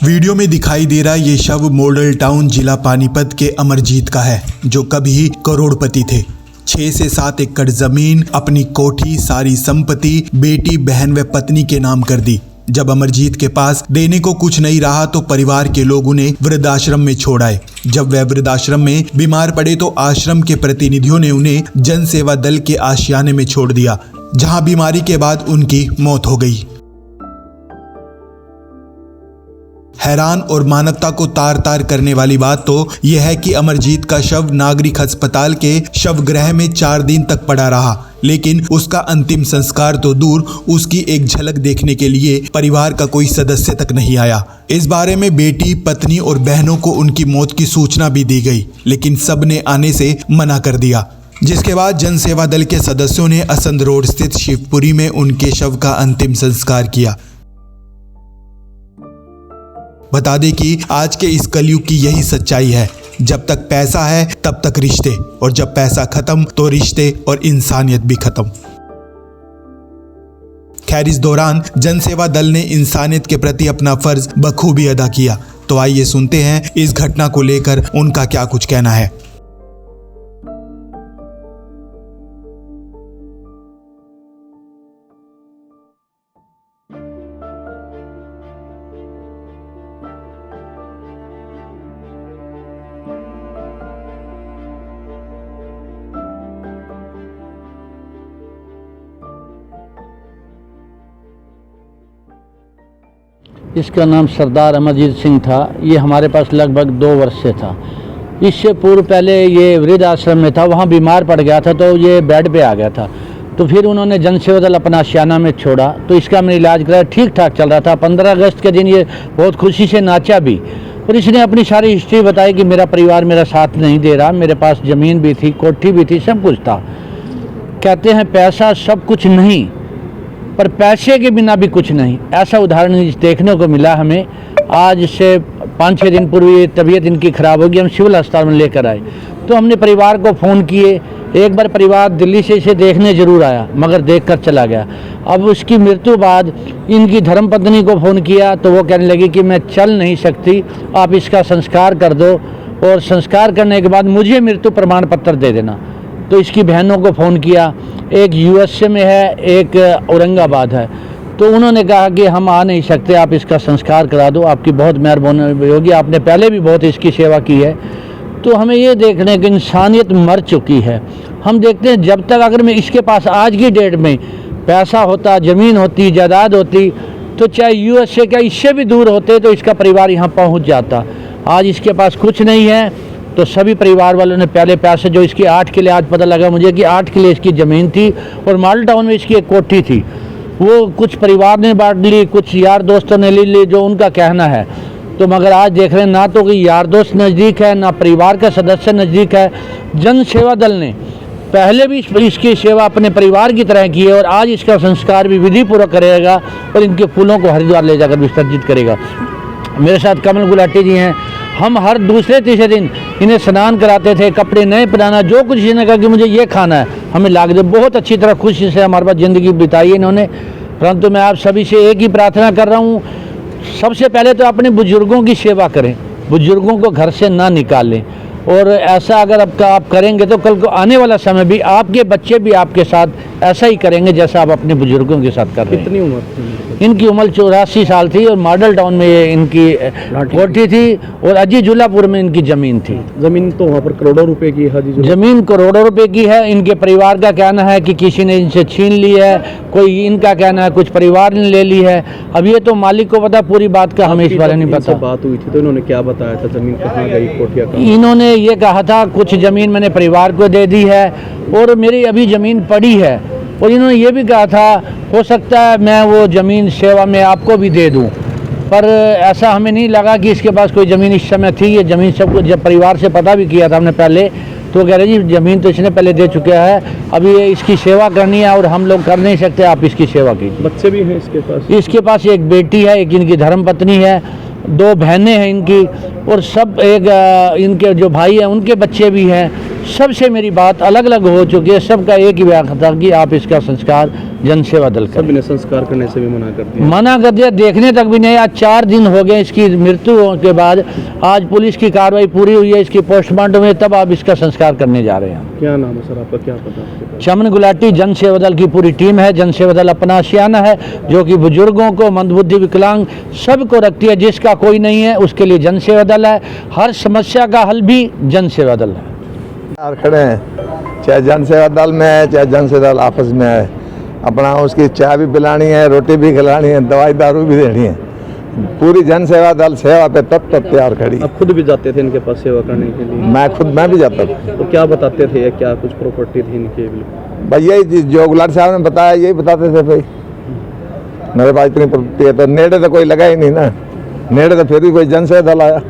Video में दिखाई दे रहा ये शव मॉडल टाउन जिला पानीपत के अमरजीत का है, जो कभी करोड़पति थे। 6 से 7 एकड़ जमीन, अपनी कोठी, सारी संपत्ति बेटी, बहन व पत्नी के नाम कर दी। जब अमरजीत के पास देने को कुछ नहीं रहा तो परिवार के लोग उन्हें वृद्धाश्रम में छोड़ आए। जब वह वृद्धाश्रम में बीमार पड़े तो आश्रम के प्रतिनिधियों ने उन्हें जन सेवा दल के आशियाने में छोड़ दिया, जहां बीमारी के बाद उनकी मौत हो गई। हैरान और मानवता को तार तार करने वाली बात तो यह है कि अमरजीत का शव नागरिक अस्पताल के शवगृह में 4 दिन तक पड़ा रहा, लेकिन उसका अंतिम संस्कार तो दूर, उसकी एक झलक देखने के लिए परिवार का कोई सदस्य तक नहीं आया। इस बारे में बेटी, पत्नी और बहनों को उनकी मौत की सूचना भी दी गई, लेकिन सब ने आने से मना कर दिया। जिसके बाद जन सेवा दल के सदस्यों ने असंध रोड स्थित शिवपुरी में उनके शव का अंतिम संस्कार किया। बता दें कि आज के इस कलयुग की यही सच्चाई है, जब तक पैसा है तब तक रिश्ते, और जब पैसा खत्म तो रिश्ते और इंसानियत भी खत्म। खैर, इस दौरान जन सेवा दल ने इंसानियत के प्रति अपना फर्ज बखूबी अदा किया। तो आइए सुनते हैं इस घटना को लेकर उनका क्या कुछ कहना है। इसका नाम सरदार अमरजीत सिंह था। ये हमारे पास लगभग 2 वर्ष से था। इससे पूर्व पहले ये वृद्ध आश्रम में था, वहाँ बीमार पड़ गया था तो ये बेड पे आ गया था। तो फिर उन्होंने जन सेवा दल अपना आशियाना में छोड़ा, तो इसका हमने इलाज कराया, ठीक ठाक चल रहा था। 15 अगस्त के दिन ये बहुत खुशी से नाचा भी, और इसने अपनी सारी हिस्ट्री बताई कि मेरा परिवार मेरा साथ नहीं दे रहा, मेरे पास ज़मीन भी थी, कोठी भी थी, सब कुछ था। कहते हैं पैसा सब कुछ नहीं, पर पैसे के बिना भी कुछ नहीं, ऐसा उदाहरण देखने को मिला हमें। आज से 5-6 दिन पूर्व ये तबीयत इनकी ख़राब होगी, हम सिविल अस्पताल में लेकर आए तो हमने परिवार को फ़ोन किए। एक बार परिवार दिल्ली से इसे देखने ज़रूर आया, मगर देखकर चला गया। अब उसकी मृत्यु बाद इनकी धर्मपत्नी को फ़ोन किया तो वो कहने लगी कि मैं चल नहीं सकती, आप इसका संस्कार कर दो, और संस्कार करने के बाद मुझे मृत्यु प्रमाण पत्र दे देना। तो इसकी बहनों को फ़ोन किया, एक यूएसए में है, एक औरंगाबाद है। तो उन्होंने कहा कि हम आ नहीं सकते, आप इसका संस्कार करा दो, आपकी बहुत मेहरबानी होगी, आपने पहले भी बहुत इसकी सेवा की है। तो हमें ये देखने की इंसानियत मर चुकी है। हम देखते हैं जब तक अगर मैं इसके पास आज की डेट में पैसा होता, ज़मीन होती, जायदाद होती, तो चाहे यूएसए का इससे भी दूर होते तो इसका परिवार यहाँ पहुँच जाता। आज इसके पास कुछ नहीं है, तो सभी परिवार वालों ने पहले पैसे जो इसकी 8 किले, आज पता लगा मुझे कि 8 किले इसकी ज़मीन थी, और मॉडल टाउन में इसकी एक कोठी थी, वो कुछ परिवार ने बांट ली, कुछ यार दोस्तों ने ले ली, जो उनका कहना है। तो मगर आज देख रहे हैं ना तो कि यार दोस्त नज़दीक है, ना परिवार का सदस्य नज़दीक है। जन सेवा दल ने पहले भी इसकी सेवा अपने परिवार की तरह की है, और आज इसका संस्कार भी विधिपूर्वक करेगा, और इनके फूलों को हरिद्वार ले जाकर विसर्जित करेगा। मेरे साथ कमल गुलाटी जी हैं। हम हर दूसरे तीसरे दिन इन्हें स्नान कराते थे, कपड़े नए पहनाना, जो कुछ इन्होंने कहा कि मुझे ये खाना है, हमें ला दे। बहुत अच्छी तरह खुशी से हमारे पास ज़िंदगी बिताई इन्होंने। परंतु मैं आप सभी से एक ही प्रार्थना कर रहा हूँ, सबसे पहले तो अपने बुजुर्गों की सेवा करें, बुजुर्गों को घर से ना निकालें, और ऐसा अगर आप करेंगे तो कल को आने वाला समय भी आपके बच्चे भी आपके साथ ऐसा ही करेंगे जैसा आप अपने बुजुर्गों के साथ कर रहे हैं। कितनी उम्र थी? इनकी उम्र 84 साल थी, और मॉडल टाउन में इनकी कोठी थी, और अजीजुल्लापुर में इनकी ज़मीन थी। ज़मीन तो वहाँ पर करोड़ों रुपए की है। ज़मीन करोड़ों रुपए की है। इनके परिवार का कहना है कि किसी ने इनसे छीन ली है, कोई इनका कहना है कुछ परिवार ने ले ली है। अब ये तो मालिक को पता, पूरी बात का हमें इस बारे नहीं पता। बात हुई थी तो इन्होंने क्या बताया था, ज़मीन कहाँ गई, कोठिया कहाँ? इन्होंने ये कहा था कुछ ज़मीन मैंने परिवार को दे दी है, और मेरी अभी ज़मीन पड़ी है। और इन्होंने ये भी कहा था हो सकता है मैं वो ज़मीन सेवा में आपको भी दे दूं, पर ऐसा हमें नहीं लगा कि इसके पास कोई ज़मीन इस समय थी। ये ज़मीन सबको जब परिवार से पता भी किया था हमने पहले, तो कह रहे जी ज़मीन तो इसने पहले दे चुका है, अभी ये इसकी सेवा करनी है और हम लोग कर नहीं सकते, आप इसकी सेवा कीजिए। बच्चे भी हैं इसके पास? इसके पास एक बेटी है, एक इनकी धर्मपत्नी है, 2 बहनें हैं इनकी, और सब एक इनके जो भाई हैं उनके बच्चे भी हैं। सबसे मेरी बात अलग अलग हो चुकी है। सबका एक ही व्याख्या था कि आप इसका संस्कार जन सेवा दल करें। सभी ने संस्कार करने से भी मना कर दिया। मना कर दिया, देखने तक भी नहीं। आज 4 दिन हो गए इसकी मृत्यु के बाद। आज पुलिस की कार्रवाई पूरी हुई है, इसकी पोस्टमार्टम में, तब आप इसका संस्कार करने जा रहे हैं। क्या नाम है सर आपका, क्या पता आपके पास? चमन गुलाटी जन सेवा दल की पूरी टीम है। जन सेवा दल अपना आशियाना है जो कि बुजुर्गों को, मंदबुद्धि, विकलांग सबको रखती है। जिसका कोई नहीं है उसके लिए जन सेवा दल है। हर समस्या का हल भी जन सेवा दल है। यार खड़े हैं, चाहे जन सेवा दल में है चाहे जन सेवा दल आपस में है, अपना उसकी चाय भी पिलानी है, रोटी भी खिलानी है, दवाई दारू भी देनी है। पूरी जन सेवा दल सेवा पे तब तैयार खड़ी। आप खुद भी जाते थे इनके पास सेवा करने के लिए? मैं भी जाता था। तो क्या बताते थे, क्या कुछ प्रॉपर्टी थी इनकी? बिल्कुल भाई यही जो गुलाट साहब ने बताया यही बताते थे भाई, मेरे पास इतनी प्रॉपर्टी है। तो नेड़े तो कोई लगा ही नहीं ना, नेड़े तो फिर भी कोई जन सेवा दल आया।